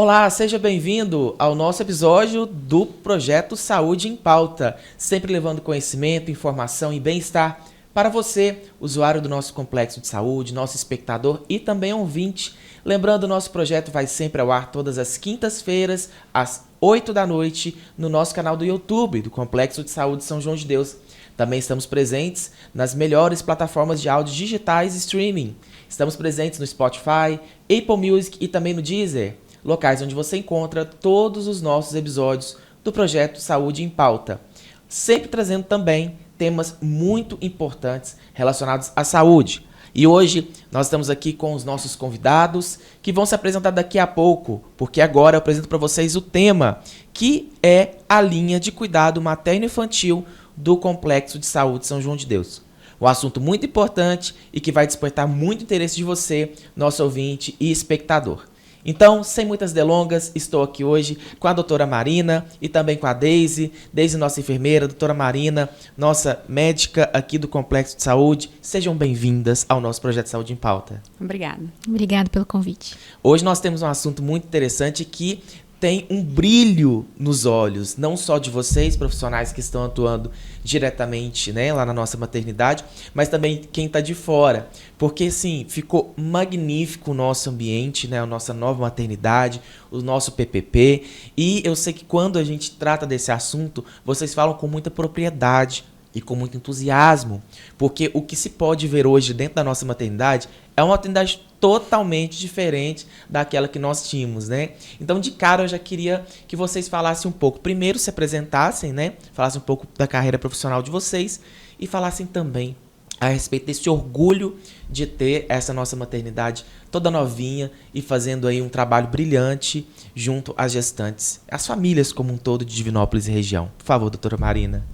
Olá, seja bem-vindo ao nosso episódio do Projeto Saúde em Pauta, sempre levando conhecimento, informação e bem-estar para você, usuário do nosso complexo de saúde, nosso espectador e também ouvinte. Lembrando, o nosso projeto vai sempre ao ar todas as quintas-feiras, às 8 da noite, no nosso canal do YouTube, do Complexo de Saúde São João de Deus. Também estamos presentes nas melhores plataformas de áudio digitais e streaming. Estamos presentes no Spotify, Apple Music e também no Deezer, locais onde você encontra todos os nossos episódios do Projeto Saúde em Pauta. Sempre trazendo também temas muito importantes relacionados à saúde. E hoje nós estamos aqui com os nossos convidados que vão se apresentar daqui a pouco, porque agora eu apresento para vocês o tema, que é a linha de cuidado materno-infantil do Complexo de Saúde São João de Deus. Um assunto muito importante e que vai despertar muito interesse de você, nosso ouvinte e espectador. Então, sem muitas delongas, estou aqui hoje com a doutora Marina e também com a Deise, nossa enfermeira, doutora Marina, nossa médica aqui do Complexo de Saúde. Sejam bem-vindas ao nosso Projeto Saúde em Pauta. Obrigada. Obrigada pelo convite. Hoje nós temos um assunto muito interessante que tem um brilho nos olhos, não só de vocês, profissionais que estão atuando diretamente, né, lá na nossa maternidade, mas também quem está de fora. Porque, sim, ficou magnífico o nosso ambiente, né, a nossa nova maternidade, o nosso PPP. E eu sei que quando a gente trata desse assunto, vocês falam com muita propriedade e com muito entusiasmo. Porque o que se pode ver hoje dentro da nossa maternidade é uma maternidade totalmente diferente daquela que nós tínhamos, né? Então, de cara, eu já queria que vocês falassem um pouco. Primeiro, se apresentassem, né? Falassem um pouco da carreira profissional de vocês e falassem também a respeito desse orgulho de ter essa nossa maternidade toda novinha e fazendo aí um trabalho brilhante junto às gestantes, às famílias como um todo de Divinópolis e região. Por favor, doutora Marina.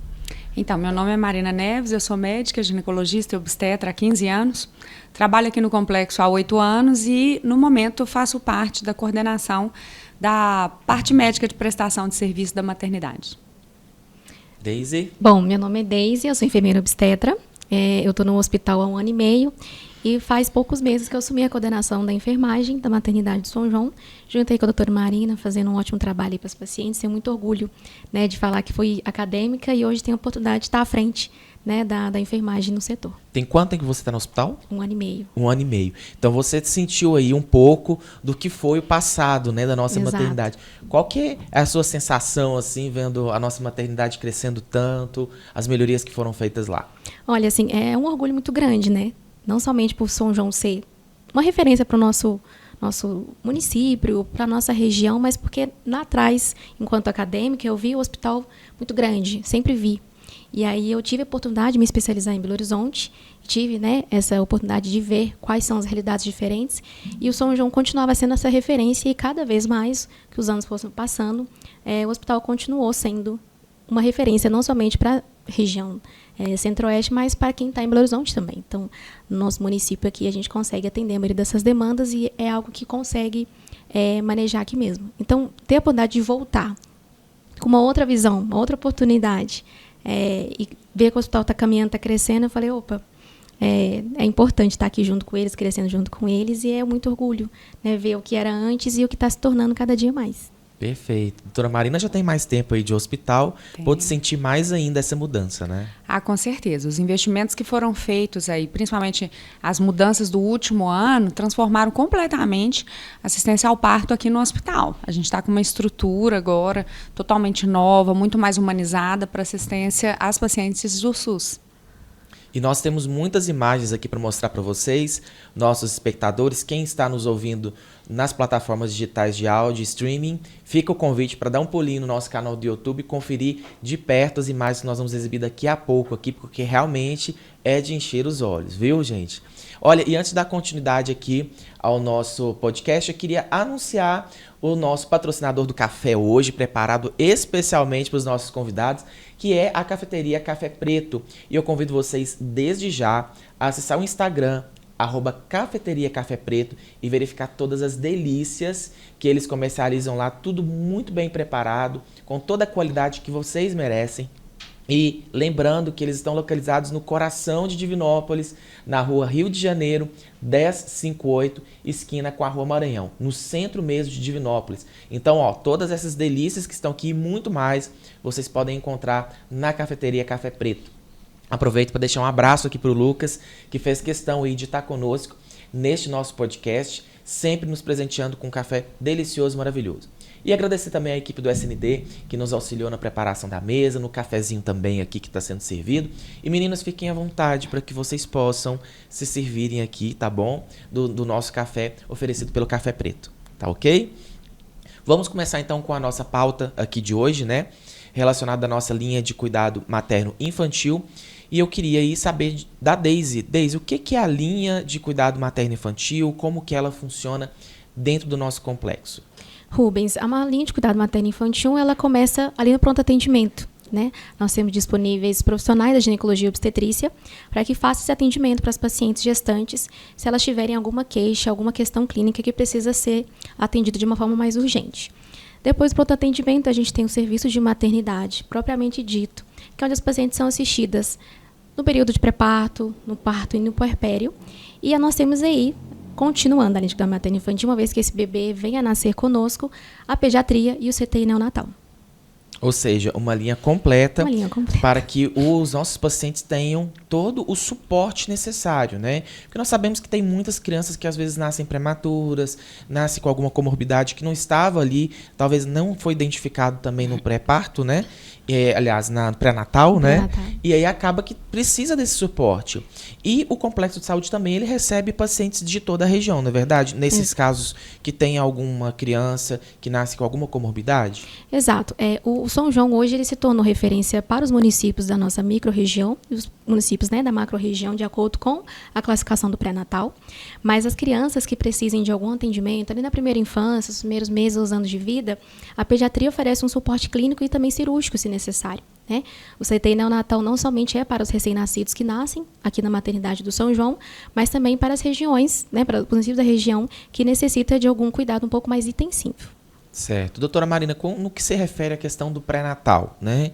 Então, meu nome é Marina Neves, eu sou médica, ginecologista e obstetra há 15 anos. Trabalho aqui no complexo há 8 anos e, no momento, faço parte da coordenação da parte médica de prestação de serviço da maternidade. Deise? Bom, meu nome é Deise, eu sou enfermeira obstetra. Eu estou no hospital há 1 ano e meio e faz poucos meses que eu assumi a coordenação da enfermagem da maternidade de São João. Juntei com a doutora Marina, fazendo um ótimo trabalho para os pacientes. Tenho muito orgulho, né, de falar que fui acadêmica e hoje tenho a oportunidade de estar à frente, né, da enfermagem no setor. Tem quanto tempo que você está no hospital? 1 ano e meio. 1 ano e meio. Então você sentiu aí um pouco do que foi o passado, né, da nossa Exato. maternidade. Qual que é a sua sensação, assim, vendo a nossa maternidade crescendo tanto, as melhorias que foram feitas lá? Olha, assim, é um orgulho muito grande, né? Não somente por São João ser uma referência para o nosso município, para a nossa região, mas porque lá atrás, enquanto acadêmica, eu vi o hospital muito grande, sempre vi. E aí eu tive a oportunidade de me especializar em Belo Horizonte, tive, né, essa oportunidade de ver quais são as realidades diferentes, e o São João continuava sendo essa referência, e cada vez mais que os anos fossem passando, o hospital continuou sendo uma referência não somente para a região centro-oeste, mas para quem está em Belo Horizonte também. Então, no nosso município aqui, a gente consegue atender a maioria dessas demandas e é algo que consegue manejar aqui mesmo. Então, ter a oportunidade de voltar com uma outra visão, uma outra oportunidade, e ver que o hospital está caminhando, está crescendo, eu falei, opa, é importante estar aqui junto com eles, crescendo junto com eles, e é muito orgulho, né, ver o que era antes e o que está se tornando cada dia mais. Perfeito. Doutora Marina já tem mais tempo aí de hospital, Tem. pôde sentir mais ainda essa mudança, né? Ah, com certeza. Os investimentos que foram feitos aí, principalmente as mudanças do último ano, transformaram completamente a assistência ao parto aqui no hospital. A gente está com uma estrutura agora totalmente nova, muito mais humanizada para assistência às pacientes do SUS. E nós temos muitas imagens aqui para mostrar para vocês, nossos espectadores, quem está nos ouvindo nas plataformas digitais de áudio e streaming, fica o convite para dar um pulinho no nosso canal do YouTube e conferir de perto as imagens que nós vamos exibir daqui a pouco aqui, porque realmente é de encher os olhos, viu, gente? Olha, e antes da continuidade aqui ao nosso podcast, eu queria anunciar o nosso patrocinador do café hoje, preparado especialmente para os nossos convidados, que é a cafeteria Café Preto. E eu convido vocês desde já a acessar o Instagram, @Cafeteria Café Preto, e verificar todas as delícias que eles comercializam lá, tudo muito bem preparado, com toda a qualidade que vocês merecem. E lembrando que eles estão localizados no coração de Divinópolis, na rua Rio de Janeiro, 1058, esquina com a Rua Maranhão, no centro mesmo de Divinópolis. Então, ó, todas essas delícias que estão aqui e muito mais, vocês podem encontrar na cafeteria Café Preto. Aproveito para deixar um abraço aqui para o Lucas, que fez questão aí de estar conosco neste nosso podcast, sempre nos presenteando com um café delicioso e maravilhoso. E agradecer também a equipe do SND, que nos auxiliou na preparação da mesa, no cafezinho também aqui que está sendo servido. E meninas, fiquem à vontade para que vocês possam se servirem aqui, tá bom? Do nosso café oferecido pelo Café Preto, tá ok? Vamos começar então com a nossa pauta aqui de hoje, né? Relacionada à nossa linha de cuidado materno-infantil. E eu queria aí saber da Deise. Deise, o que é a linha de cuidado materno-infantil? Como que ela funciona dentro do nosso complexo? Rubens, a linha de cuidado materno-infantil, ela começa ali no pronto atendimento, né? Nós temos disponíveis profissionais da ginecologia e obstetrícia para que façam esse atendimento para as pacientes gestantes, se elas tiverem alguma queixa, alguma questão clínica que precisa ser atendida de uma forma mais urgente. Depois do pronto atendimento, a gente tem o serviço de maternidade, propriamente dito, que é onde as pacientes são assistidas no período de pré-parto, no parto e no puerpério. E nós temos aí, continuando a linha de cuidado materno-infantil, uma vez que esse bebê venha a nascer conosco, a pediatria e o CTI neonatal. Ou seja, uma linha completa, completa para que os nossos pacientes tenham todo o suporte necessário, né? Porque nós sabemos que tem muitas crianças que às vezes nascem prematuras, nascem com alguma comorbidade que não estava ali, talvez não foi identificado também no pré-parto, né? Aliás, na pré-natal, né? E aí acaba que precisa desse suporte. E o Complexo de Saúde também, ele recebe pacientes de toda a região, não é verdade? Nesses casos que tem alguma criança que nasce com alguma comorbidade? Exato. O São João hoje ele se tornou referência para os municípios da nossa micro-região e os municípios, né, da macro-região, de acordo com a classificação do pré-natal. Mas as crianças que precisem de algum atendimento, ali na primeira infância, os primeiros meses, os anos de vida, a pediatria oferece um suporte clínico e também cirúrgico, se necessário, né? O CTI neonatal não somente é para os recém-nascidos que nascem aqui na maternidade do São João, mas também para as regiões, né, para os municípios da região que necessita de algum cuidado um pouco mais intensivo. Certo. Doutora Marina, no que se refere à questão do pré-natal, né?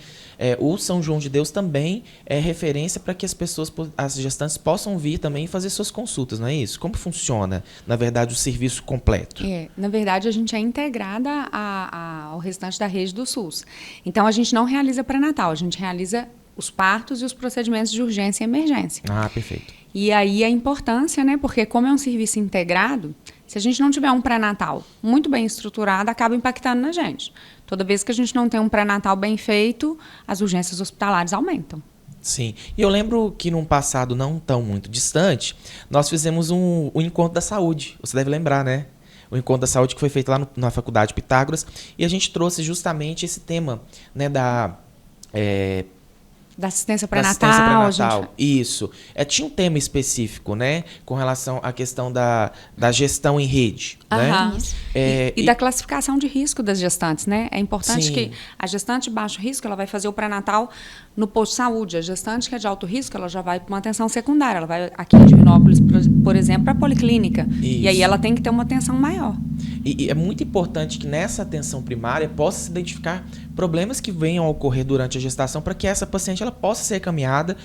O São João de Deus também é referência para que as pessoas, as gestantes, possam vir também fazer suas consultas, não é isso? Como funciona, na verdade, o serviço completo? Na verdade, a gente é integrada ao restante da rede do SUS. Então, a gente não realiza pré-natal, a gente realiza os partos e os procedimentos de urgência e emergência. Ah, perfeito. E aí a importância, né? Porque como é um serviço integrado, se a gente não tiver um pré-natal muito bem estruturado, acaba impactando na gente. Toda vez que a gente não tem um pré-natal bem feito, as urgências hospitalares aumentam. Sim. E eu lembro que num passado não tão muito distante, nós fizemos um encontro da saúde. Você deve lembrar, né? O encontro da saúde que foi feito lá na Faculdade Pitágoras. E a gente trouxe justamente esse tema, né, da assistência pré-natal. Isso. Tinha um tema específico, né? Com relação à questão da gestão em rede. Né? E da classificação de risco das gestantes, né? É importante Sim. que a gestante de baixo risco, ela vai fazer o pré-natal no posto de saúde. A gestante que é de alto risco, ela já vai para uma atenção secundária. Ela vai aqui em Divinópolis, por exemplo, para a policlínica. Isso. E aí ela tem que ter uma atenção maior. E é muito importante que nessa atenção primária possa se identificar problemas que venham a ocorrer durante a gestação para que essa paciente ela possa ser encaminhada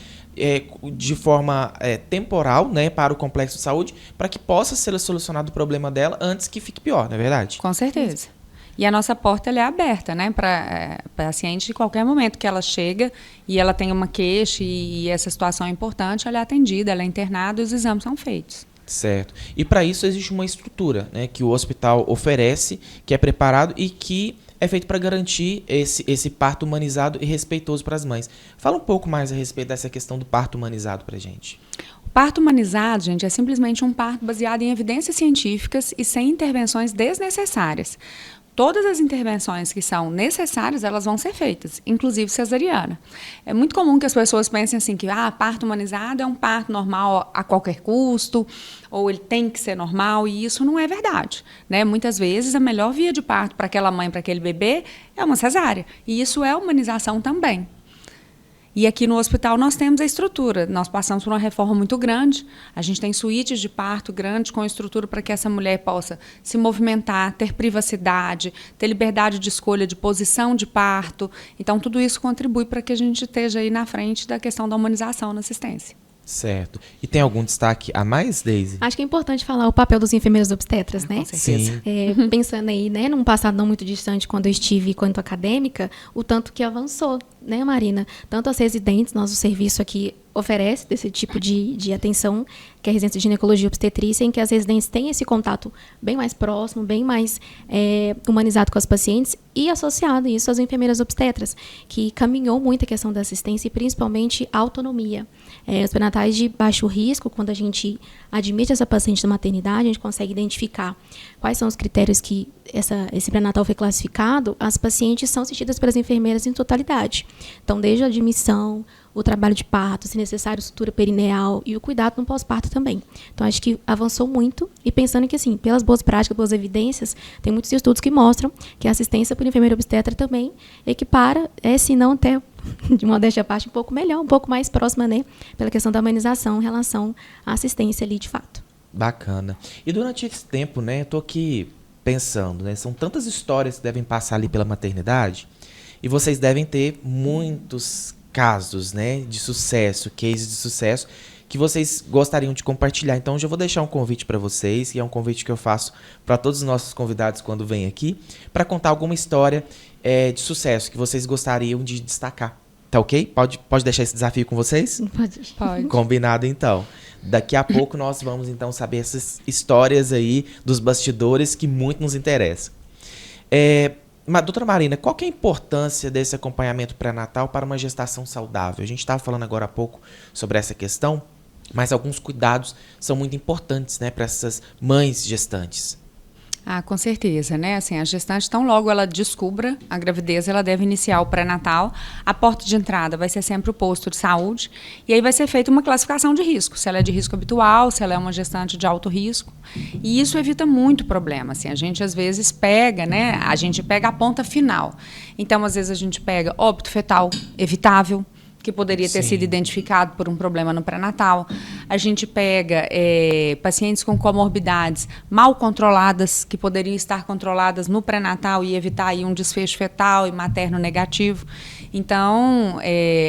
de forma temporal, né, para o complexo de saúde, para que possa ser solucionado o problema dela antes que fique pior, não é verdade? Com certeza. E a nossa porta ela é aberta, né, para paciente de qualquer momento que ela chega e ela tem uma queixa e essa situação é importante, ela é atendida, ela é internada e os exames são feitos. Certo. E para isso existe uma estrutura, né, que o hospital oferece, que é preparado e que é feito para garantir esse parto humanizado e respeitoso para as mães. Fala um pouco mais a respeito dessa questão do parto humanizado para a gente. O parto humanizado, gente, é simplesmente um parto baseado em evidências científicas e sem intervenções desnecessárias. Todas as intervenções que são necessárias, elas vão ser feitas, inclusive cesariana. É muito comum que as pessoas pensem assim que parto humanizado é um parto normal a qualquer custo, ou ele tem que ser normal, e isso não é verdade, né? Muitas vezes a melhor via de parto para aquela mãe, para aquele bebê, é uma cesárea, e isso é humanização também. E aqui no hospital nós temos a estrutura. Nós passamos por uma reforma muito grande. A gente tem suítes de parto grande com estrutura para que essa mulher possa se movimentar, ter privacidade, ter liberdade de escolha de posição de parto. Então, tudo isso contribui para que a gente esteja aí na frente da questão da humanização na assistência. Certo. E tem algum destaque a mais, Deise? Acho que é importante falar o papel dos enfermeiros obstetras, né? Com certeza. Sim. Pensando aí, né, num passado não muito distante, quando eu estive enquanto acadêmica, o tanto que avançou, né, Marina? Tanto as residentes, nosso serviço aqui oferece desse tipo de atenção, que é a residência de ginecologia e obstetrícia, em que as residentes têm esse contato bem mais próximo, bem mais humanizado com as pacientes, e associado isso às enfermeiras obstetras, que caminhou muito a questão da assistência e principalmente a autonomia. Os pré-natais de baixo risco, quando a gente admite essa paciente na maternidade, a gente consegue identificar quais são os critérios que esse pré-natal foi classificado, as pacientes são assistidas pelas enfermeiras em totalidade. Então, desde a admissão, o trabalho de parto, se necessário, sutura perineal e o cuidado no pós-parto também. Então, acho que avançou muito e pensando que, assim, pelas boas práticas, boas evidências, tem muitos estudos que mostram que a assistência por enfermeira obstetra também equipara, se não até, de modéstia à parte, um pouco melhor, um pouco mais próxima, né, pela questão da humanização em relação à assistência ali, de fato. Bacana. E durante esse tempo, né, eu tô aqui pensando, né, são tantas histórias que devem passar ali pela maternidade e vocês devem ter muitos casos, né, de sucesso, cases de sucesso que vocês gostariam de compartilhar. Então, eu já vou deixar um convite para vocês, e é um convite que eu faço para todos os nossos convidados quando vêm aqui, para contar alguma história de sucesso que vocês gostariam de destacar. Tá ok? Pode deixar esse desafio com vocês? Pode. Combinado, então. Daqui a pouco nós vamos, então, saber essas histórias aí dos bastidores que muito nos interessam. Doutora Marina, qual que é a importância desse acompanhamento pré-natal para uma gestação saudável? A gente estava falando agora há pouco sobre essa questão, mas alguns cuidados são muito importantes, né, para essas mães gestantes. Com certeza, né? Assim, a gestante, tão logo ela descubra a gravidez, ela deve iniciar o pré-natal. A porta de entrada vai ser sempre o posto de saúde. E aí vai ser feita uma classificação de risco. Se ela é de risco habitual, se ela é uma gestante de alto risco. E isso evita muito problema. Assim, a gente, às vezes, pega, né? A gente pega a ponta final. Então, às vezes, a gente pega óbito fetal evitável, que poderia ter sido identificado por um problema no pré-natal. A gente pega pacientes com comorbidades mal controladas, que poderiam estar controladas no pré-natal e evitar aí um desfecho fetal e materno negativo. Então,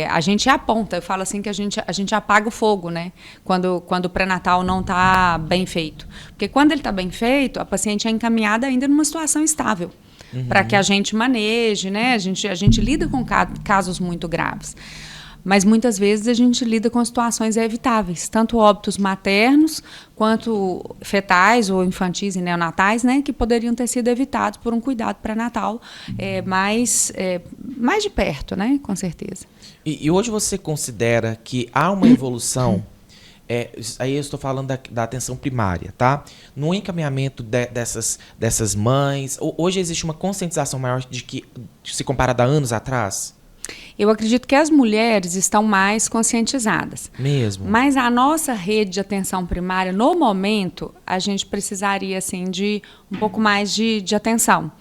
a gente aponta, eu falo assim que a gente apaga o fogo, né? Quando o pré-natal não está bem feito. Porque quando ele está bem feito, a paciente é encaminhada ainda numa situação estável. Para que a gente maneje, né? A gente lida com casos muito graves. Mas muitas vezes a gente lida com situações evitáveis, tanto óbitos maternos quanto fetais ou infantis e neonatais, né, que poderiam ter sido evitados por um cuidado pré-natal mais de perto, né, com certeza. E hoje você considera que há uma evolução, aí eu estou falando da atenção primária, tá? No encaminhamento dessas mães, hoje existe uma conscientização maior de que, se comparada a anos atrás? Eu acredito que as mulheres estão mais conscientizadas. Mesmo. Mas a nossa rede de atenção primária, no momento, a gente precisaria assim, de um pouco mais de atenção.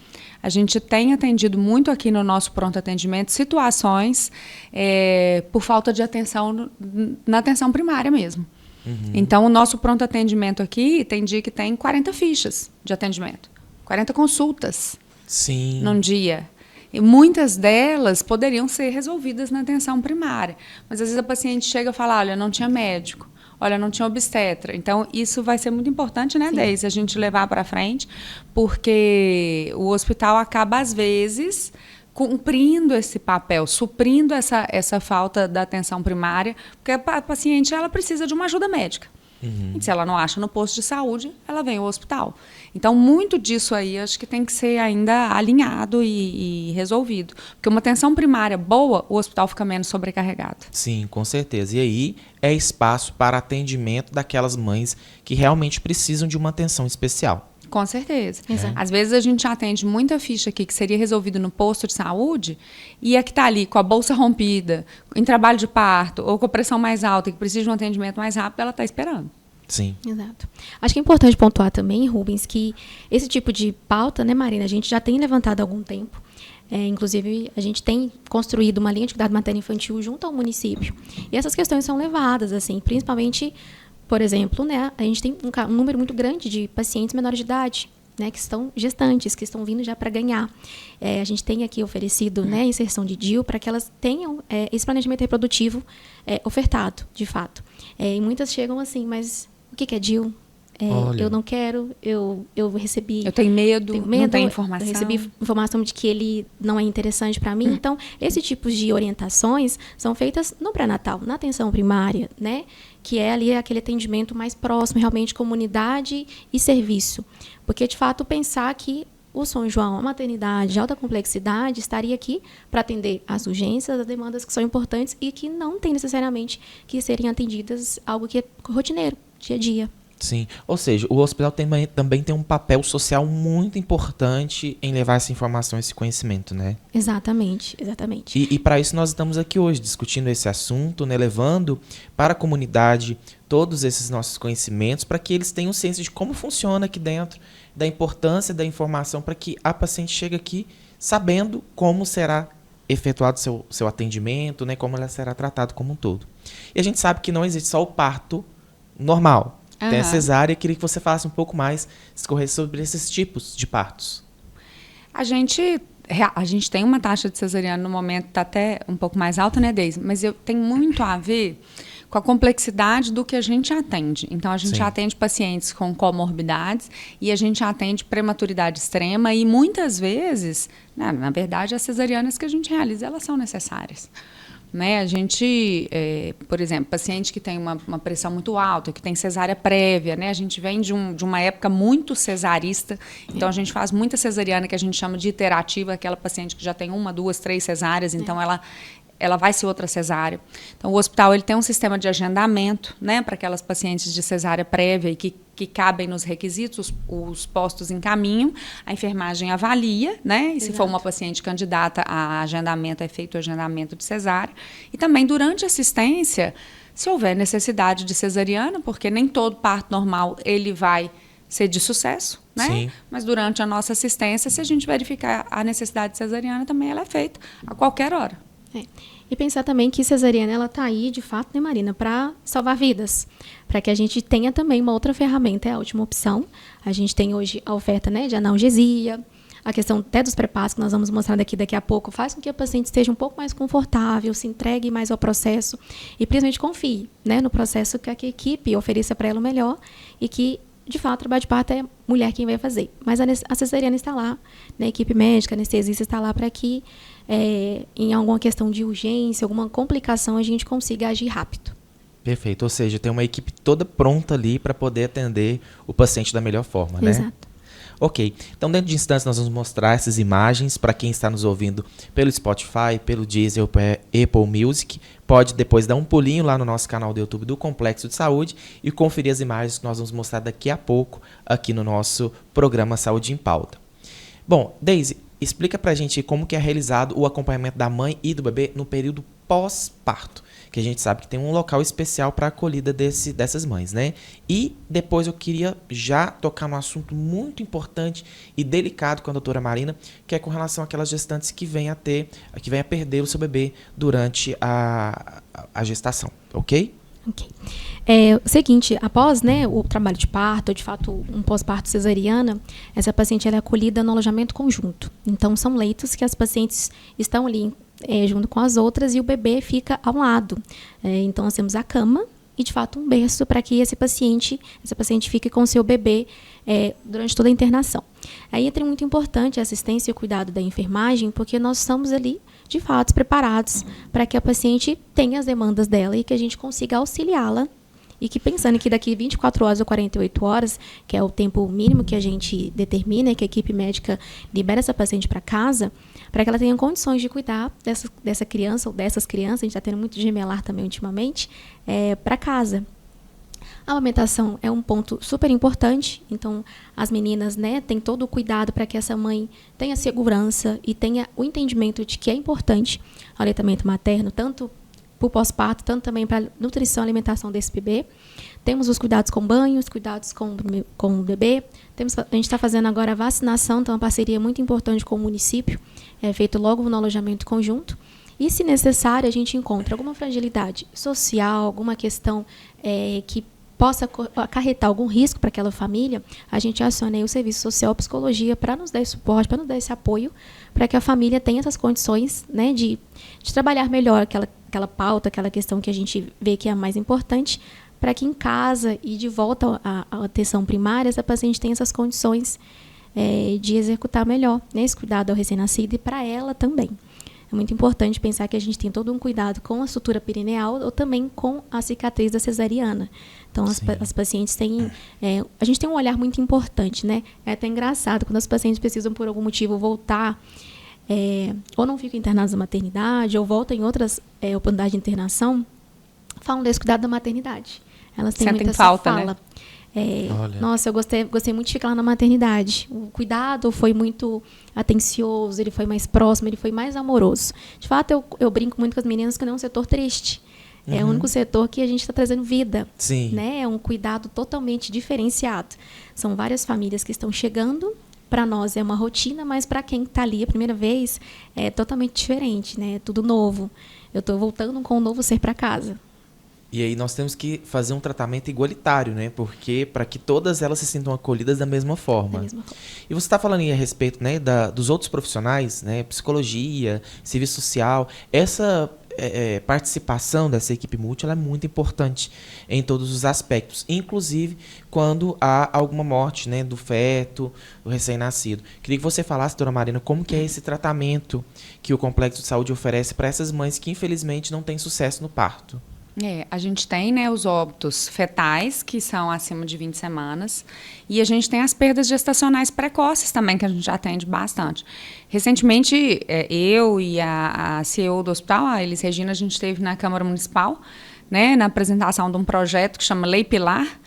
A gente tem atendido muito aqui no nosso pronto atendimento situações por falta de atenção na atenção primária mesmo. Uhum. Então, o nosso pronto atendimento aqui tem dia que tem 40 fichas de atendimento, 40 consultas. Sim. Num dia. E muitas delas poderiam ser resolvidas na atenção primária. Mas, às vezes, a paciente chega e fala, olha, não tinha médico, olha, não tinha obstetra. Então, isso vai ser muito importante, né, Deise, a gente levar para frente, porque o hospital acaba, às vezes, cumprindo esse papel, suprindo essa falta da atenção primária, porque a paciente ela precisa de uma ajuda médica. Uhum. E se ela não acha no posto de saúde, ela vem ao hospital. Então, muito disso aí acho que tem que ser ainda alinhado e resolvido. Porque uma atenção primária boa, o hospital fica menos sobrecarregado. Sim, com certeza. E aí é espaço para atendimento daquelas mães que realmente precisam de uma atenção especial. Com certeza. Exato. Às vezes a gente atende muita ficha aqui que seria resolvido no posto de saúde e a que está ali com a bolsa rompida, em trabalho de parto ou com a pressão mais alta e que precisa de um atendimento mais rápido, ela está esperando. Sim. Exato. Acho que é importante pontuar também, Rubens, que esse tipo de pauta, né, Marina, a gente já tem levantado há algum tempo. Inclusive, a gente tem construído uma linha de cuidado materno-infantil junto ao município. E essas questões são levadas, assim, principalmente, por exemplo, né, a gente tem um número muito grande de pacientes menores de idade, né, que estão gestantes, que estão vindo já para ganhar. A gente tem aqui oferecido, né, inserção de DIU para que elas tenham esse planejamento reprodutivo ofertado, de fato. E muitas chegam assim, mas o que é DIU? Eu não quero, eu recebi... Eu tenho medo, não tenho informação. Eu recebi informação de que ele não é interessante para mim. Então, esse tipo de orientações são feitas no pré-natal, na atenção primária, né? Que é ali aquele atendimento mais próximo, realmente, comunidade e serviço. Porque, de fato, pensar que o São João, a maternidade de alta complexidade, estaria aqui para atender as urgências, as demandas que são importantes e que não tem necessariamente que serem atendidas algo que é rotineiro, dia a dia. Sim, ou seja, o hospital também tem um papel social muito importante em levar essa informação, esse conhecimento, né? Exatamente, exatamente. E para isso nós estamos aqui hoje discutindo esse assunto, né, levando para a comunidade todos esses nossos conhecimentos para que eles tenham ciência de como funciona aqui dentro, da importância da informação para que a paciente chegue aqui sabendo como será efetuado seu atendimento, né, como ela será tratada como um todo. E a gente sabe que não existe só o parto normal. Tem a cesárea, queria que você falasse um pouco mais sobre esses tipos de partos. A gente tem uma taxa de cesariana no momento está até um pouco mais alta, né, Deise? Mas tem muito a ver com a complexidade do que a gente atende. Então, a gente atende pacientes com comorbidades e a gente atende prematuridade extrema e muitas vezes, né, na verdade, as cesarianas que a gente realiza, elas são necessárias. Né? A gente, por exemplo, paciente que tem uma pressão muito alta, que tem cesárea prévia, né? A gente vem de uma época muito cesarista, então a gente faz muita cesariana que a gente chama de iterativa, aquela paciente que já tem 1, 2, 3 cesáreas, então ela vai ser outra cesárea. Então, o hospital ele tem um sistema de agendamento, né, para aquelas pacientes de cesárea prévia e que cabem nos requisitos, os postos encaminham, a enfermagem avalia, né, e se for uma paciente candidata a agendamento, é feito o agendamento de cesárea. E também, durante a assistência, se houver necessidade de cesariana, porque nem todo parto normal ele vai ser de sucesso, né? Sim. Mas durante a nossa assistência, se a gente verificar a necessidade de cesariana, também ela é feita a qualquer hora. E pensar também que cesariana ela está aí, de fato, né, Marina, para salvar vidas. Para que a gente tenha também uma outra ferramenta, é a última opção. A gente tem hoje a oferta, né, de analgesia, a questão até dos pré-passos, que nós vamos mostrar daqui a pouco, faz com que a paciente esteja um pouco mais confortável, se entregue mais ao processo e principalmente confie, né, no processo que a equipe ofereça para ela o melhor e que, de fato, o trabalho de parto é a mulher quem vai fazer. Mas a cesariana está lá, né, a equipe médica, a anestesista está lá para que em alguma questão de urgência, alguma complicação, a gente consiga agir rápido. Perfeito, ou seja, tem uma equipe toda pronta ali para poder atender o paciente da melhor forma, né? Exato. Ok, então dentro de instantes nós vamos mostrar essas imagens para quem está nos ouvindo pelo Spotify, pelo Deezer ou Apple Music. Pode depois dar um pulinho lá no nosso canal do YouTube do Complexo de Saúde e conferir as imagens que nós vamos mostrar daqui a pouco aqui no nosso programa Saúde em Pauta. Bom, Deise, explica pra gente como que é realizado o acompanhamento da mãe e do bebê no período pós-parto, que a gente sabe que tem um local especial para a acolhida dessas mães, né? E depois eu queria já tocar num assunto muito importante e delicado com a doutora Marina, que é com relação àquelas gestantes que vêm a perder o seu bebê durante a gestação, ok? Ok. O seguinte, após, né, o trabalho de parto, ou de fato um pós-parto cesariana, essa paciente ela é acolhida no alojamento conjunto. Então, são leitos que as pacientes estão ali junto com as outras e o bebê fica ao lado. Então, nós temos a cama e, de fato, um berço para que essa paciente fique com o seu bebê durante toda a internação. Aí entra muito importante a assistência e o cuidado da enfermagem, porque nós estamos ali, de fato, preparados para que a paciente tenha as demandas dela e que a gente consiga auxiliá-la e que pensando que daqui 24 horas ou 48 horas, que é o tempo mínimo que a gente determina, que a equipe médica libera essa paciente para casa, para que ela tenha condições de cuidar dessa criança ou dessas crianças, a gente está tendo muito gemelar também ultimamente, para casa. A amamentação é um ponto super importante, então as meninas, né, têm todo o cuidado para que essa mãe tenha segurança e tenha o entendimento de que é importante o aleitamento materno, tanto para o pós-parto, tanto também para nutrição e alimentação desse bebê. Temos os cuidados com banho, os cuidados com o bebê. A gente está fazendo agora a vacinação, então uma parceria muito importante com o município, feito logo no alojamento conjunto. E, se necessário, a gente encontra alguma fragilidade social, alguma questão que possa acarretar algum risco para aquela família, a gente aciona aí o serviço social, psicologia, para nos dar esse suporte, para nos dar esse apoio, para que a família tenha essas condições, né, de trabalhar melhor aquela pauta, aquela questão que a gente vê que é a mais importante, para que em casa e de volta à atenção primária, essa paciente tenha essas condições de executar melhor, né, esse cuidado ao recém-nascido e para ela também. É muito importante pensar que a gente tem todo um cuidado com a sutura perineal ou também com a cicatriz da cesariana. Então, as pacientes têm... a gente tem um olhar muito importante, né? É até engraçado, quando as pacientes precisam, por algum motivo, voltar, ou não ficam internadas na maternidade, ou voltam em outras oportunidades de internação, falam desse cuidado da maternidade. Elas têm muita falta, fala. Né? Nossa, eu gostei muito de ficar lá na maternidade. O cuidado foi muito atencioso, ele foi mais próximo, ele foi mais amoroso. De fato, eu brinco muito com as meninas que não é um setor triste. É o único setor que a gente está trazendo vida. Sim. Né? É um cuidado totalmente diferenciado. São várias famílias que estão chegando. Para nós é uma rotina, mas para quem está ali a primeira vez é totalmente diferente, né? É tudo novo. Eu estou voltando com um novo ser para casa. E aí nós temos que fazer um tratamento igualitário, né? Porque para que todas elas se sintam acolhidas da mesma forma. E você está falando aí a respeito, né, dos outros profissionais, né? Psicologia, serviço social. Essa participação dessa equipe multi, ela é muito importante em todos os aspectos, inclusive quando há alguma morte, né, do feto, do recém-nascido. Queria que você falasse, doutora Marina, como que é esse tratamento que o Complexo de Saúde oferece para essas mães que infelizmente não têm sucesso no parto. A gente tem, né, os óbitos fetais, que são acima de 20 semanas, e a gente tem as perdas gestacionais precoces também, que a gente atende bastante. Recentemente, eu e a CEO do hospital, a Elis Regina, a gente esteve na Câmara Municipal, né, na apresentação de um projeto que chama Lei Pilar,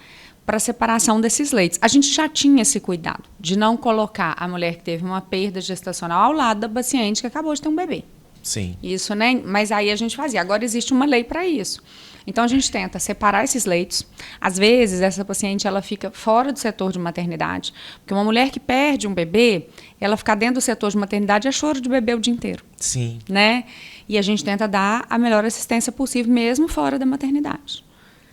para a separação desses leitos. A gente já tinha esse cuidado de não colocar a mulher que teve uma perda gestacional ao lado da paciente que acabou de ter um bebê. Sim. Isso, né? Mas aí a gente fazia. Agora existe uma lei para isso. Então a gente tenta separar esses leitos. Às vezes essa paciente ela fica fora do setor de maternidade, porque uma mulher que perde um bebê, ela ficar dentro do setor de maternidade é choro de bebê o dia inteiro. Sim. Né? E a gente tenta dar a melhor assistência possível mesmo fora da maternidade.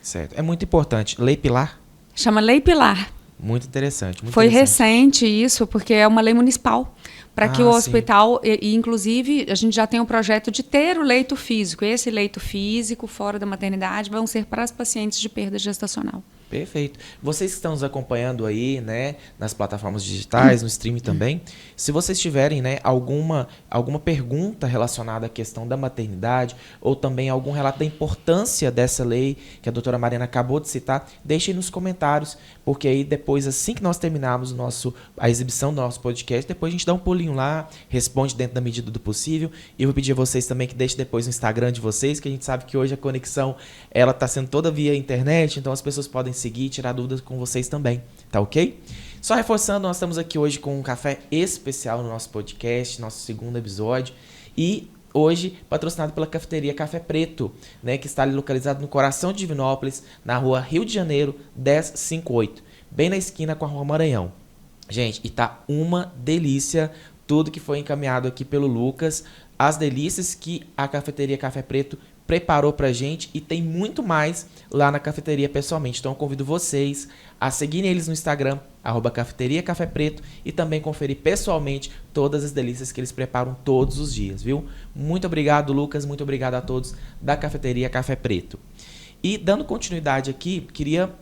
Certo. É muito importante. Lei Pilar? Chama Lei Pilar. Muito interessante. Foi recente isso, porque é uma lei municipal. Para que o hospital, e inclusive, a gente já tem um projeto de ter o leito físico. Esse leito físico, fora da maternidade, vão ser para as pacientes de perda gestacional. Perfeito. Vocês que estão nos acompanhando aí, né, nas plataformas digitais, no streaming também, se vocês tiverem, né, alguma pergunta relacionada à questão da maternidade ou também algum relato da importância dessa lei que a doutora Mariana acabou de citar, deixem nos comentários, porque aí depois, assim que nós terminarmos a exibição do nosso podcast, depois a gente dá um pulinho lá, responde dentro da medida do possível, e eu vou pedir a vocês também que deixem depois no Instagram de vocês, que a gente sabe que hoje a conexão ela está sendo toda via internet, então as pessoas podem seguir e tirar dúvidas com vocês também, tá ok? Só reforçando, nós estamos aqui hoje com um café especial no nosso podcast, nosso segundo episódio, e hoje patrocinado pela cafeteria Café Preto, né, que está ali localizado no coração de Divinópolis, na rua Rio de Janeiro, 1058, bem na esquina com a rua Maranhão. Gente, e tá uma delícia tudo que foi encaminhado aqui pelo Lucas, as delícias que a cafeteria Café Preto preparou pra gente, e tem muito mais lá na cafeteria pessoalmente. Então eu convido vocês a seguirem eles no Instagram, @cafeteria Café Preto, e também conferir pessoalmente todas as delícias que eles preparam todos os dias, viu? Muito obrigado, Lucas, muito obrigado a todos da cafeteria Café Preto. E dando continuidade aqui, queria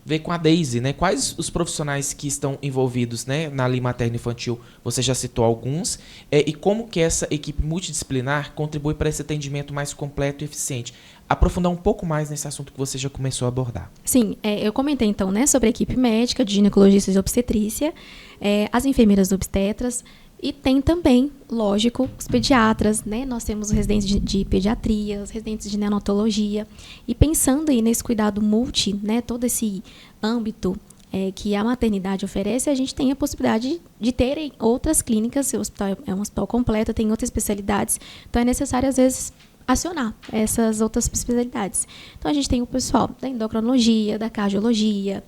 ver com a Daisy, né? Quais os profissionais que estão envolvidos, né, na linha materno-infantil? Você já citou alguns. E como que essa equipe multidisciplinar contribui para esse atendimento mais completo e eficiente? Aprofundar um pouco mais nesse assunto que você já começou a abordar. Sim, eu comentei então, né, sobre a equipe médica, de ginecologistas e obstetrícia, as enfermeiras obstetras, e tem também, lógico, os pediatras, né? Nós temos os residentes de pediatria, os residentes de neonatologia. E pensando aí nesse cuidado multi, né? Todo esse âmbito que a maternidade oferece, a gente tem a possibilidade de terem outras clínicas. O hospital é um hospital completo, tem outras especialidades. Então, é necessário, às vezes, acionar essas outras especialidades. Então, a gente tem o pessoal da endocrinologia, da cardiologia,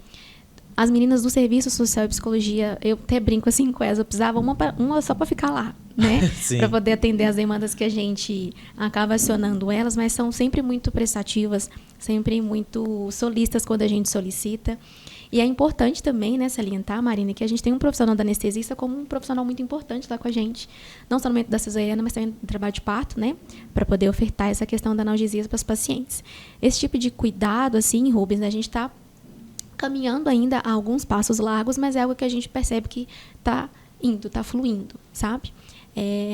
as meninas do serviço social e psicologia, eu até brinco assim com elas, eu precisava uma só para ficar lá, né? Para poder atender as demandas que a gente acaba acionando elas, mas são sempre muito prestativas, sempre muito solistas quando a gente solicita. E é importante também, né, salientar, Marina, que a gente tem um profissional da anestesista como um profissional muito importante lá com a gente, não só no momento da cesariana, mas também no trabalho de parto, né, para poder ofertar essa questão da analgesia para os pacientes. Esse tipo de cuidado, assim, Rubens, a gente está caminhando ainda a alguns passos largos, mas é algo que a gente percebe que está indo, está fluindo, sabe?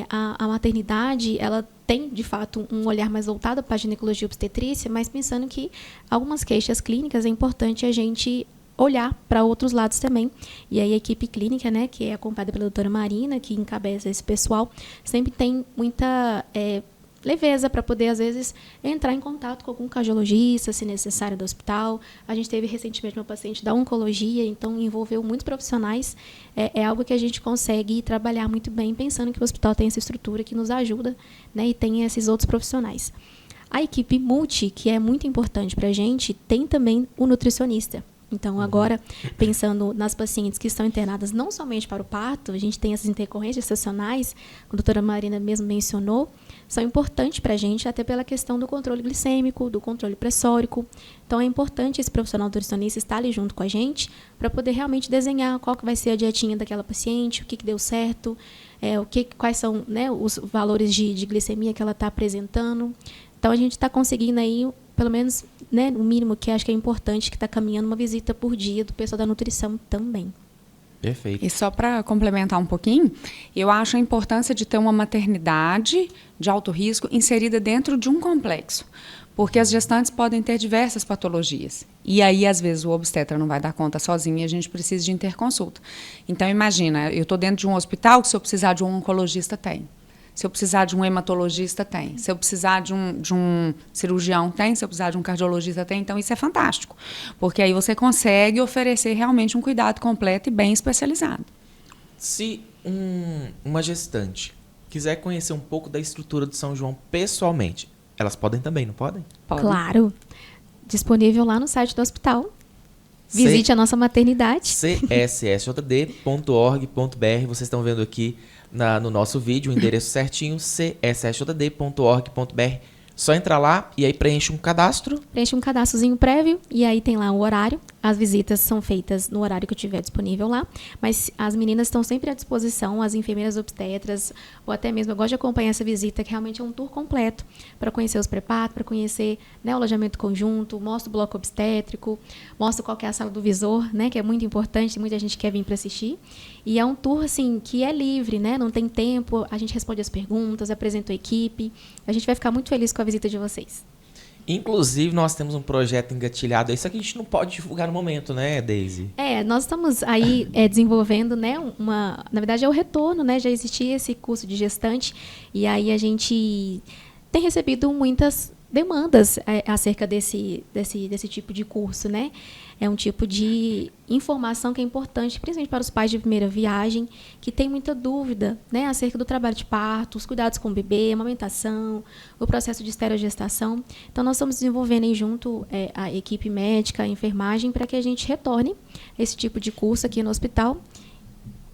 A maternidade, ela tem, de fato, um olhar mais voltado para a ginecologia e obstetrícia, mas pensando que algumas queixas clínicas é importante a gente olhar para outros lados também. E aí a equipe clínica, né, que é acompanhada pela doutora Marina, que encabeça esse pessoal, sempre tem muita leveza para poder, às vezes, entrar em contato com algum cardiologista, se necessário, do hospital. A gente teve recentemente uma paciente da oncologia, então envolveu muitos profissionais. É algo que a gente consegue trabalhar muito bem, pensando que o hospital tem essa estrutura que nos ajuda, né, e tem esses outros profissionais. A equipe multi, que é muito importante para a gente, tem também o nutricionista. Então, agora, pensando nas pacientes que estão internadas não somente para o parto, a gente tem essas intercorrências estacionais, a doutora Marina mesmo mencionou, são importantes para a gente, até pela questão do controle glicêmico, do controle pressórico. Então, é importante esse profissional nutricionista estar ali junto com a gente, para poder realmente desenhar qual que vai ser a dietinha daquela paciente, o que deu certo, quais são, né, os valores de glicemia que ela está apresentando. Então, a gente está conseguindo aí, pelo menos, né, o mínimo que acho que é importante, que está caminhando uma visita por dia do pessoal da nutrição também. Perfeito. E só para complementar um pouquinho, eu acho a importância de ter uma maternidade de alto risco inserida dentro de um complexo, porque as gestantes podem ter diversas patologias. E aí, às vezes, o obstetra não vai dar conta sozinho e a gente precisa de interconsulta. Então, imagina, eu estou dentro de um hospital que, se eu precisar de um oncologista, tem. Se eu precisar de um hematologista, tem. Se eu precisar de um cirurgião, tem. Se eu precisar de um cardiologista, tem. Então, isso é fantástico. Porque aí você consegue oferecer realmente um cuidado completo e bem especializado. Se uma gestante quiser conhecer um pouco da estrutura do São João pessoalmente, elas podem também, não podem? Podem. Claro. Disponível lá no site do hospital. Visite a nossa maternidade. cssjd.org.br. Vocês estão vendo aqui no nosso vídeo o endereço certinho, cssjd.org.br. Só entrar lá e aí preenche um cadastro. Preenche um cadastrozinho prévio e aí tem lá o horário. As visitas são feitas no horário que eu tiver disponível lá, mas as meninas estão sempre à disposição, as enfermeiras obstetras, ou até mesmo, eu gosto de acompanhar essa visita, que realmente é um tour completo, para conhecer os pré-partos, para conhecer, né, o alojamento conjunto, mostro o bloco obstétrico, mostro qual que é a sala do visor, né, que é muito importante, muita gente quer vir para assistir. E é um tour, assim, que é livre, né, não tem tempo, a gente responde as perguntas, apresenta a equipe, a gente vai ficar muito feliz com a visita de vocês. Inclusive, nós temos um projeto engatilhado. Isso aqui a gente não pode divulgar no momento, né, Daisy? Nós estamos aí desenvolvendo, né, na verdade é o retorno, né, já existia esse curso de gestante, e aí a gente tem recebido muitas demandas acerca desse tipo de curso, né? É um tipo de informação que é importante, principalmente para os pais de primeira viagem, que tem muita dúvida, né, acerca do trabalho de parto, os cuidados com o bebê, a amamentação, o processo de esterogestação. Então, nós estamos desenvolvendo aí junto a equipe médica, a enfermagem, para que a gente retorne esse tipo de curso aqui no hospital.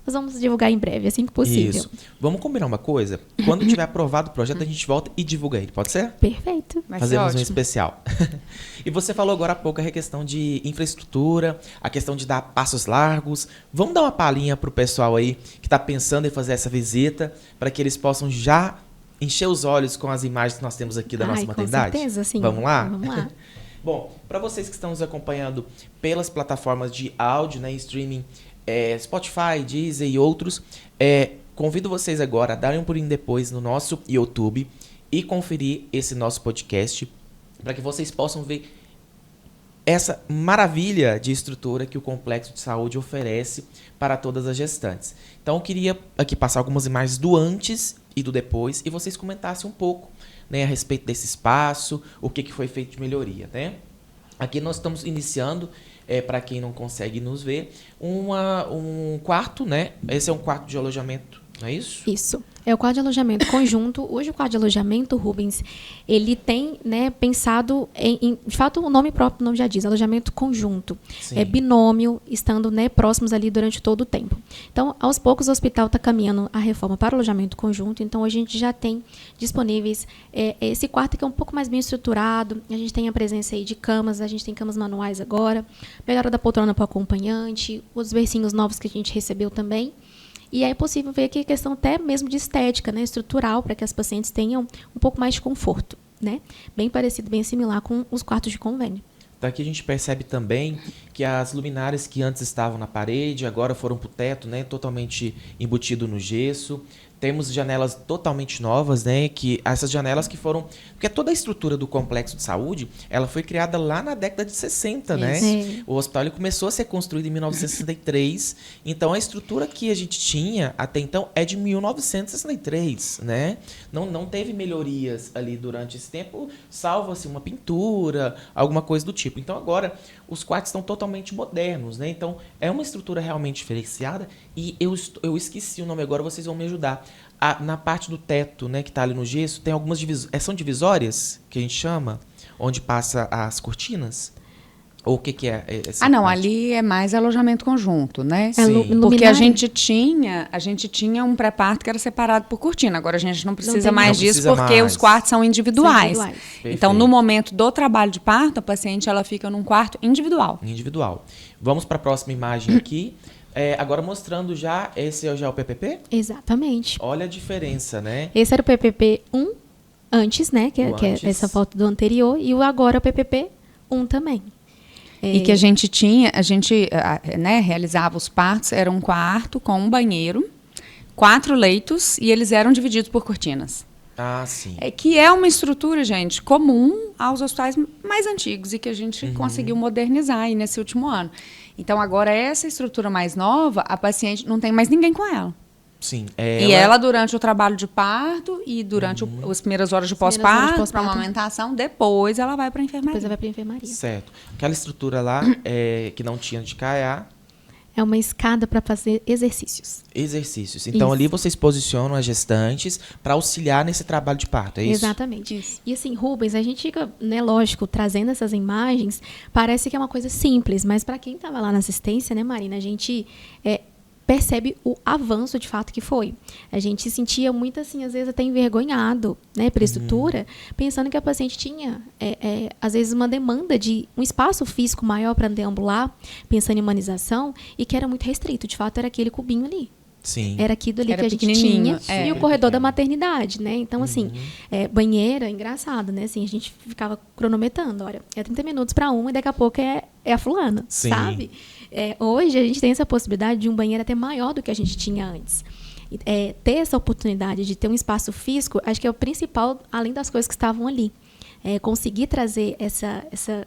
Nós vamos divulgar em breve, assim que possível. Isso. Vamos combinar uma coisa? Quando tiver aprovado o projeto, a gente volta e divulga ele, pode ser? Perfeito. Fazemos um especial. E você falou agora há pouco a questão de infraestrutura, a questão de dar passos largos. Vamos dar uma palhinha para o pessoal aí que está pensando em fazer essa visita, para que eles possam já encher os olhos com as imagens que nós temos aqui da nossa maternidade? Com certeza, sim. Vamos lá? Vamos lá. Bom, para vocês que estão nos acompanhando pelas plataformas de áudio, né, streaming, Spotify, Deezer e outros, convido vocês agora a darem um pulinho depois no nosso YouTube e conferir esse nosso podcast para que vocês possam ver essa maravilha de estrutura que o Complexo de Saúde oferece para todas as gestantes. Então, eu queria aqui passar algumas imagens do antes e do depois e vocês comentassem um pouco, né, a respeito desse espaço, o que foi feito de melhoria, né? Aqui nós estamos iniciando, para quem não consegue nos ver, um quarto, né? Esse é um quarto de alojamento não é isso? Isso. É o quarto de alojamento conjunto. Hoje o quarto de alojamento, Rubens, ele tem, né, pensado de fato, o nome próprio, o nome já diz, alojamento conjunto. Sim. É binômio, estando, né, próximos ali durante todo o tempo. Então, aos poucos, o hospital está caminhando a reforma para o alojamento conjunto. Então, hoje a gente já tem disponíveis esse quarto que é um pouco mais bem estruturado. A gente tem a presença aí de camas, a gente tem camas manuais agora, melhora da poltrona para o acompanhante, os bercinhos novos que a gente recebeu também. E é possível ver aqui a questão até mesmo de estética, né, estrutural, para que as pacientes tenham um pouco mais de conforto, né? Bem parecido, bem similar com os quartos de convênio. Daqui a gente percebe também que as luminárias que antes estavam na parede, agora foram para o teto, né, totalmente embutido no gesso. Temos janelas totalmente novas, né? Que essas janelas que foram... Porque toda a estrutura do complexo de saúde, ela foi criada lá na década de 60, né? Sim. O hospital ele começou a ser construído em 1963. Então, a estrutura que a gente tinha até então é de 1963, né? Não teve melhorias ali durante esse tempo, salvo assim, uma pintura, alguma coisa do tipo. Então, agora, os quartos estão totalmente modernos, né? Então, é uma estrutura realmente diferenciada. E eu esqueci o nome agora, vocês vão me ajudar. Na parte do teto, né, que está ali no gesso, tem algumas são divisórias, que a gente chama, onde passa as cortinas? Ou o que é essa Não, parte? ali é mais alojamento conjunto, né? Sim. Porque Luminária. a gente tinha um pré-parto que era separado por cortina. Agora a gente não precisa tem mais mais. disso Não precisa porque mais. os quartos são individuais. São individuais. Então, no momento do trabalho de parto, a paciente ela fica num quarto individual. Individual. Vamos para a próxima imagem aqui. Agora mostrando já, esse é já o PPP? Exatamente. Olha a diferença, né? Esse era o PPP 1 antes, né? Que é Antes. essa foto do anterior. E o agora é o PPP 1 também. E que a gente né, realizava os partos, era um quarto com um banheiro, 4 leitos e eles eram divididos por cortinas. Ah, sim. Que é uma estrutura, gente, comum aos hospitais mais antigos e que a gente conseguiu modernizar aí nesse último ano. Então, agora, essa estrutura mais nova, a paciente não tem mais ninguém com ela. Sim. E ela, durante o trabalho de parto e durante as primeiras horas de As primeiras horas de pós-parto, para pós-parto. amamentação, depois ela vai para a enfermaria. Depois ela vai para a enfermaria. Certo. Aquela estrutura lá, que não tinha de caiá, É uma escada para fazer exercícios. exercícios. Então, Isso. ali vocês posicionam as gestantes para auxiliar nesse trabalho de parto, é isso? Exatamente. Isso. E assim, Rubens, a gente fica, né, lógico, trazendo essas imagens, parece que é uma coisa simples, mas para quem estava lá na assistência, né, Marina, a gente percebe o avanço de fato que foi. A gente se sentia muito assim, às vezes até envergonhado, né, pela estrutura, pensando que a paciente tinha, às vezes, uma demanda de um espaço físico maior para deambular, pensando em humanização, e que era muito restrito. De fato, era aquele cubinho ali. Sim. Era aquilo ali Era que a gente pequenininho, tinha. é. E o corredor da maternidade, né? Então, assim, banheira, engraçado, né? Assim, a gente ficava cronometrando. Olha, é 30 minutos para uma e daqui a pouco é a fulana, Sim. sabe? Hoje, a gente tem essa possibilidade de um banheiro até maior do que a gente tinha antes. Ter essa oportunidade de ter um espaço físico, acho que é o principal, além das coisas que estavam ali. Conseguir trazer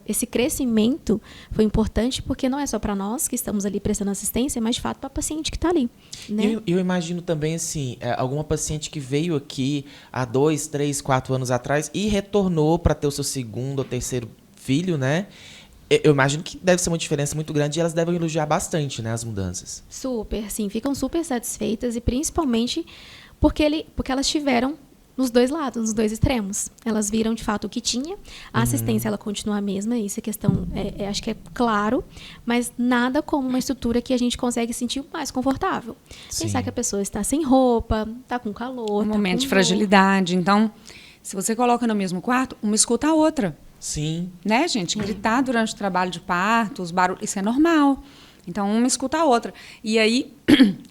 esse crescimento foi importante porque não é só para nós que estamos ali prestando assistência, mas de fato para a paciente que está ali. Né? Eu imagino também, assim, alguma paciente que veio aqui há 2, 3, 4 anos atrás e retornou para ter o seu segundo ou terceiro filho, né? Eu imagino que deve ser uma diferença muito grande e elas devem elogiar bastante, né, as mudanças. Super, sim. Ficam super satisfeitas e principalmente porque elas tiveram nos dois lados, nos dois extremos. Elas viram, de fato, o que tinha. A assistência, ela continua a mesma. Isso é questão, acho que é claro. Mas nada como uma estrutura que a gente consegue sentir mais confortável. Sim. Pensar que a pessoa está sem roupa, está com calor. Um tá momento com de dor. fragilidade. Então, se você coloca no mesmo quarto, uma escuta a outra. Sim. Né, gente? Gritar durante o trabalho de parto, os barulhos, isso é normal. Então, uma escuta a outra. E aí,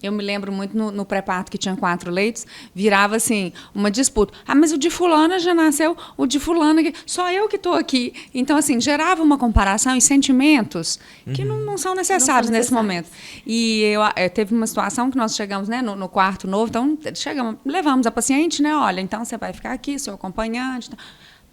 eu me lembro muito no pré-parto, que tinha 4 leitos, virava assim, uma disputa. Mas o de fulana já nasceu, o de fulana, só eu que estou aqui. Então, assim, gerava uma comparação e sentimentos que não são necessários nesse momento. E teve uma situação que nós chegamos, né, no quarto novo, então, levamos a paciente, né, olha, então você vai ficar aqui, seu acompanhante.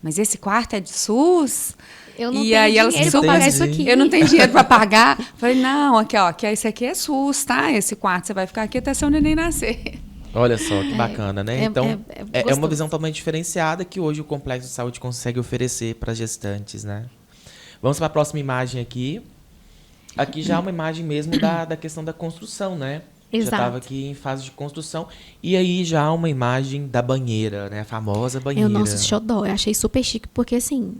Mas esse quarto é de SUS? Eu não E tenho aí ela dinheiro super- para pagar isso aqui. Eu não tenho dinheiro para pagar. Falei, não, aqui, ó, que esse aqui é SUS, tá? Esse quarto você vai ficar aqui até seu neném nascer. Olha só que bacana, né? Então, é uma gostoso. visão totalmente diferenciada que hoje o Complexo de Saúde consegue oferecer para gestantes, né? Vamos para a próxima imagem aqui. Aqui já é uma imagem mesmo da questão da construção, né? Já Exato. estava aqui em fase de construção. E aí já há uma imagem da banheira, né? A famosa É banheira. o nosso xodó. Eu achei super chique, porque assim,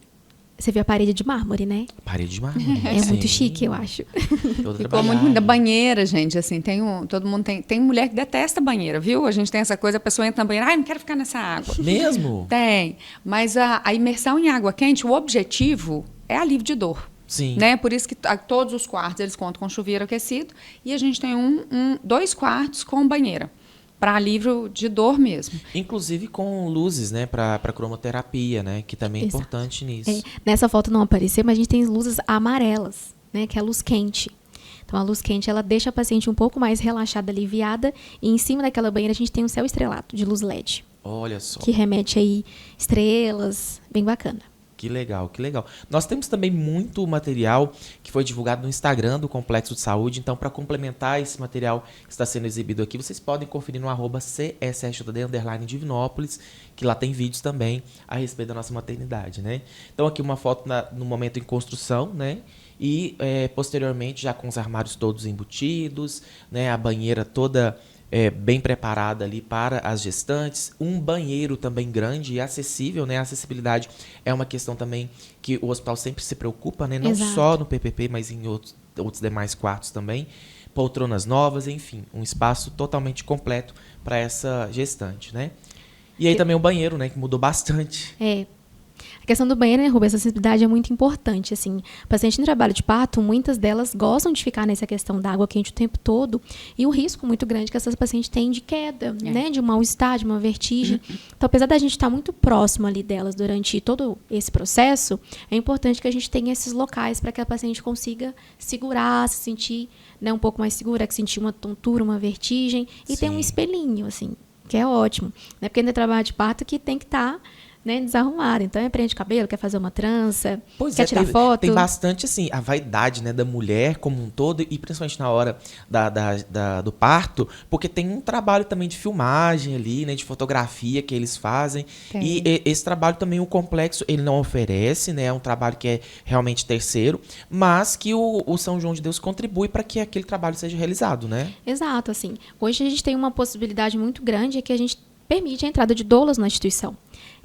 você vê a parede de mármore, né? Parede de mármore. É muito sim. chique, eu acho. Toda Ficou muito trabalhada. da banheira, gente, assim, todo mundo tem mulher que detesta banheira, viu? A gente tem essa coisa, a pessoa entra na banheira, ai, não quero ficar nessa água. Mesmo? Tem, mas a imersão em água quente, o objetivo é alívio de dor. Sim. Né? Por isso que todos os quartos eles contam com chuveiro aquecido e a gente tem 2 quartos com banheira, para alívio de dor mesmo. Inclusive com luzes, né? Para cromoterapia, né? Que também é Exato. importante nisso. É, nessa foto não apareceu, mas a gente tem luzes amarelas, né? Que é a luz quente. Então, a luz quente, ela deixa a paciente um pouco mais relaxada, aliviada. E em cima daquela banheira, a gente tem um céu estrelado de luz LED. Olha só. Que remete aí estrelas, bem bacana. Que legal, que legal. Nós temos também muito material que foi divulgado no Instagram do Complexo de Saúde. Então, para complementar esse material que está sendo exibido aqui, vocês podem conferir no @CSJD_Divinópolis, que lá tem vídeos também a respeito da nossa maternidade, né? Então, aqui uma foto no momento em construção, né? E posteriormente já com os armários todos embutidos, né? A banheira toda bem preparada ali para as gestantes, um banheiro também grande e acessível, né? A acessibilidade é uma questão também que o hospital sempre se preocupa, né? Não Exato. só no PPP, mas em outros demais quartos também. Poltronas novas, enfim, um espaço totalmente completo para essa gestante, né? E aí também o banheiro, né? Que mudou bastante. É. A questão do banheiro, né, Rubens? Essa acessibilidade é muito importante, assim. Paciente em trabalho de parto, muitas delas gostam de ficar nessa questão da água quente o tempo todo e o risco muito grande que essas pacientes têm de queda, né? De um mal-estar, de uma vertigem. Então, apesar da gente estar muito próximo ali delas durante todo esse processo, é importante que a gente tenha esses locais para que a paciente consiga segurar, se sentir, né, um pouco mais segura, que sentir uma tontura, uma vertigem e ter um Sim. espelhinho, assim, que é ótimo. Né? Porque no trabalho de parto que tem que estar desarrumado. Então, prende cabelo, quer fazer uma trança, quer tirar foto. Tem bastante, assim, a vaidade, né, da mulher como um todo, e principalmente na hora do parto, porque tem um trabalho também de filmagem ali, né, de fotografia que eles fazem. Tem. E esse trabalho também, o complexo, ele não oferece, né, é um trabalho que é realmente terceiro, mas que o São João de Deus contribui para que aquele trabalho seja realizado, né? Exato, assim. Hoje a gente tem uma possibilidade muito grande que a gente permite a entrada de doulas na instituição.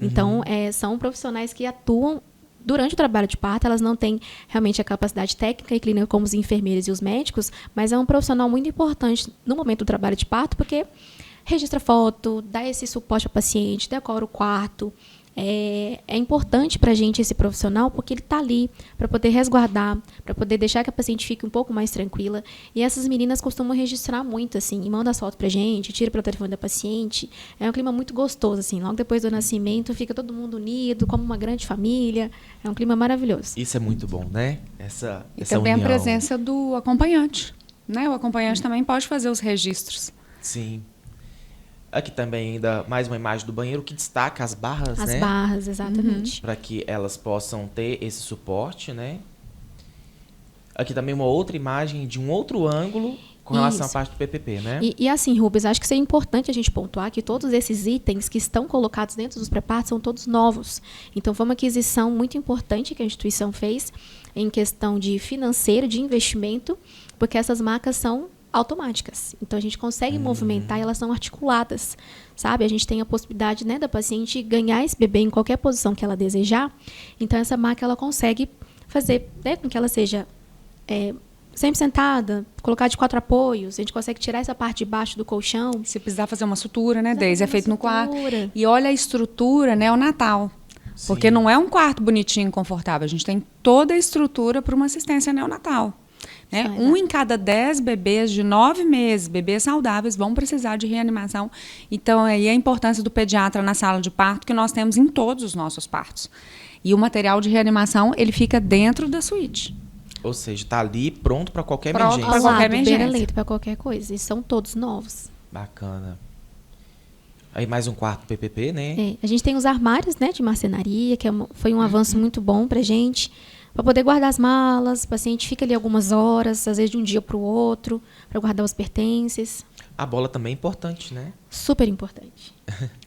Então, são profissionais que atuam durante o trabalho de parto, elas não têm realmente a capacidade técnica e clínica como os enfermeiros e os médicos, mas é um profissional muito importante no momento do trabalho de parto, porque registra foto, dá esse suporte ao paciente, decora o quarto. É importante para a gente esse profissional porque ele está ali para poder resguardar, para poder deixar que a paciente fique um pouco mais tranquila. E essas meninas costumam registrar muito, assim, e mandam as fotos para a gente, tira pelo telefone da paciente. É um clima muito gostoso, assim. Logo depois do nascimento, fica todo mundo unido, como uma grande família. É um clima maravilhoso. Isso é muito bom, né? Essa Também união. a presença do acompanhante, né? O acompanhante também pode fazer os registros. Sim. Aqui também ainda mais uma imagem do banheiro que destaca as barras, As né? barras, exatamente. Para que elas possam ter esse suporte, né? Aqui também uma outra imagem de um outro ângulo com relação à Isso. parte do PPP, né? E assim, Rubens, acho que isso é importante a gente pontuar que todos esses itens que estão colocados dentro dos pré-partos são todos novos. Então, foi uma aquisição muito importante que a instituição fez em questão de financeiro, de investimento, porque essas macas são automáticas. Então, a gente consegue movimentar e elas são articuladas, sabe? A gente tem a possibilidade, né, da paciente ganhar esse bebê em qualquer posição que ela desejar. Então, essa maca, ela consegue fazer, né, com que ela seja sempre sentada, colocar de 4 apoios. A gente consegue tirar essa parte de baixo do colchão. Se precisar fazer uma sutura, né, Precisar Deise? É fazer feito uma no quarto. sutura. E olha a estrutura neonatal. Sim. Porque não é um quarto bonitinho, confortável. A gente tem toda a estrutura para uma assistência neonatal. Né? Isso, 1 em cada 10 bebês de 9 meses, bebês saudáveis, vão precisar de reanimação. Então, aí a importância do pediatra na sala de parto, que nós temos em todos os nossos partos. E o material de reanimação, ele fica dentro da suíte. Ou seja, está ali pronto para qualquer Pronto emergência. pra Ao qualquer lado, emergência. beira-leito, para qualquer coisa. E são todos novos. Bacana. Aí mais um quarto PPP, né? A gente tem os armários, né, de marcenaria, que foi um avanço muito bom para a gente, para poder guardar as malas. O paciente fica ali algumas horas, às vezes de um dia para o outro, para guardar os pertences. A bola também é importante, né? Super importante.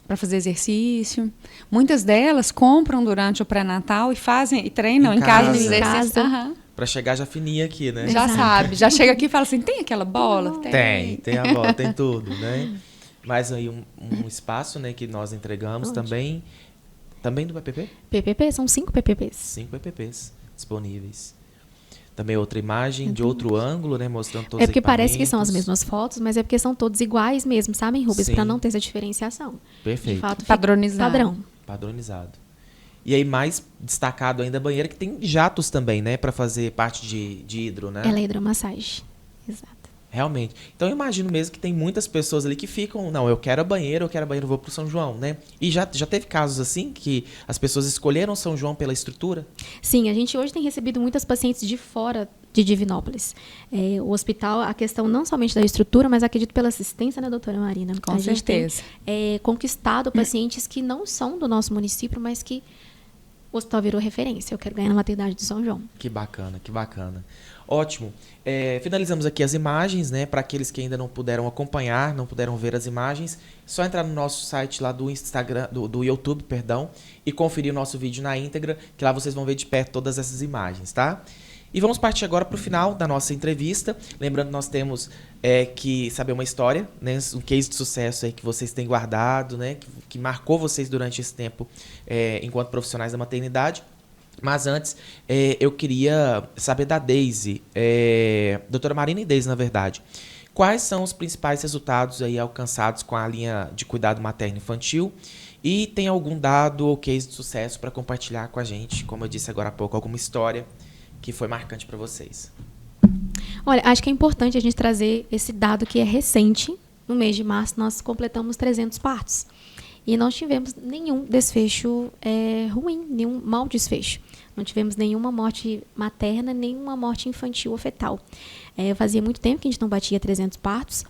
Para fazer exercício. Muitas delas compram durante o pré-natal e fazem e treinam Em em casa casa. os exercícios. Em casa. Aham. Pra chegar já fininha aqui, né? Já Exato. sabe, já chega aqui e fala assim, tem aquela bola? Tem a bola, tem tudo, né? Mas aí um espaço, né, que nós entregamos Ótimo. também do PPP? PPP, são 5 PPPs. 5 PPPs disponíveis. Também outra imagem de outro ângulo, né, mostrando todos os É porque parece que são as equipamentos. mesmas fotos, mas é porque são todos iguais mesmo, sabem, Rubens? Sim. Para não ter essa diferenciação. De Perfeito. fato, fica Padronizado. padrão. Padronizado. E aí, mais destacado ainda, a banheira que tem jatos também, né? Pra fazer parte de hidro, né? Ela é hidromassagem. Exato. Realmente. Então, eu imagino mesmo que tem muitas pessoas ali que ficam... Não, eu quero a banheira, vou pro São João, né? E já teve casos assim que as pessoas escolheram São João pela estrutura? Sim, a gente hoje tem recebido muitas pacientes de fora de Divinópolis. O hospital, a questão não somente da estrutura, mas acredito pela assistência, né, doutora Marina? Com a gente certeza. tem conquistado pacientes que não são do nosso município, mas que o hospital virou referência. Eu quero ganhar na maternidade de São João. Que bacana, que bacana. Ótimo. Finalizamos aqui as imagens, né? Para aqueles que ainda não puderam acompanhar, não puderam ver as imagens, só entrar no nosso site lá do Instagram, do YouTube, perdão, e conferir o nosso vídeo na íntegra, que lá vocês vão ver de perto todas essas imagens, tá? E vamos partir agora para o final da nossa entrevista. Lembrando que nós temos que saber uma história, né? Um case de sucesso aí que vocês têm guardado, né? Que marcou vocês durante esse tempo enquanto profissionais da maternidade. Mas antes, eu queria saber da Deise, doutora Marina e Deise, na verdade. Quais são os principais resultados aí alcançados com a linha de cuidado materno-infantil? E tem algum dado ou case de sucesso para compartilhar com a gente, como eu disse agora há pouco, alguma história que foi marcante para vocês? Olha, acho que é importante a gente trazer esse dado que é recente. No mês de março, nós completamos 300 partos. E não tivemos nenhum desfecho ruim, nenhum mau desfecho. Não tivemos nenhuma morte materna, nenhuma morte infantil ou fetal. Fazia muito tempo que a gente não batia 300 partos.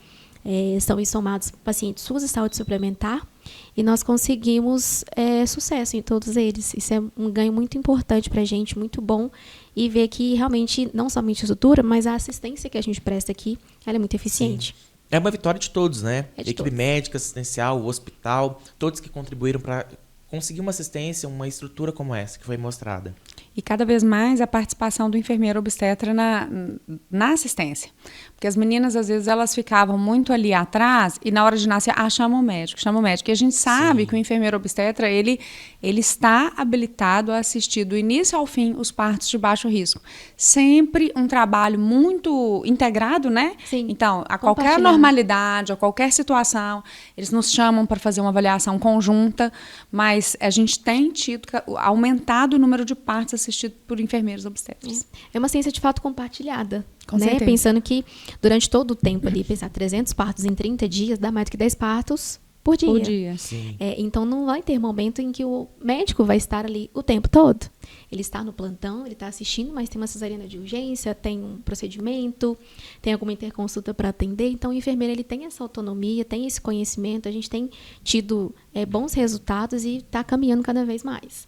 São somados pacientes SUS e saúde suplementar. E nós conseguimos sucesso em todos eles. Isso é um ganho muito importante para a gente, muito bom. E ver que realmente, não somente a estrutura, mas a assistência que a gente presta aqui, ela é muito eficiente. Sim. É uma vitória de todos, né? É de Equipe todos. médica, assistencial, o hospital, todos que contribuíram para conseguir uma assistência, uma estrutura como essa que foi mostrada. E cada vez mais a participação do enfermeiro obstetra na assistência. Porque as meninas, às vezes, elas ficavam muito ali atrás e na hora de nascer, chama o médico, chama o médico. E a gente sabe que o enfermeiro obstetra, ele está habilitado a assistir do início ao fim os partos de baixo risco. Sempre um trabalho muito integrado, né? Sim. Então, a qualquer Compartilhado. normalidade, a qualquer situação, eles nos chamam para fazer uma avaliação conjunta, mas a gente tem tido aumentado o número de partos assistidos por enfermeiros obstetras. É uma ciência de fato compartilhada. Com né? certeza. Pensando que durante todo o tempo ali, pensar 300 partos em 30 dias, dá mais do que 10 partos por dia. Por dia. Sim. Então não vai ter momento em que o médico vai estar ali o tempo todo. Ele está no plantão, ele está assistindo, mas tem uma cesariana de urgência, tem um procedimento, tem alguma interconsulta para atender. Então o enfermeiro ele tem essa autonomia, tem esse conhecimento, a gente tem tido bons resultados e está caminhando cada vez mais.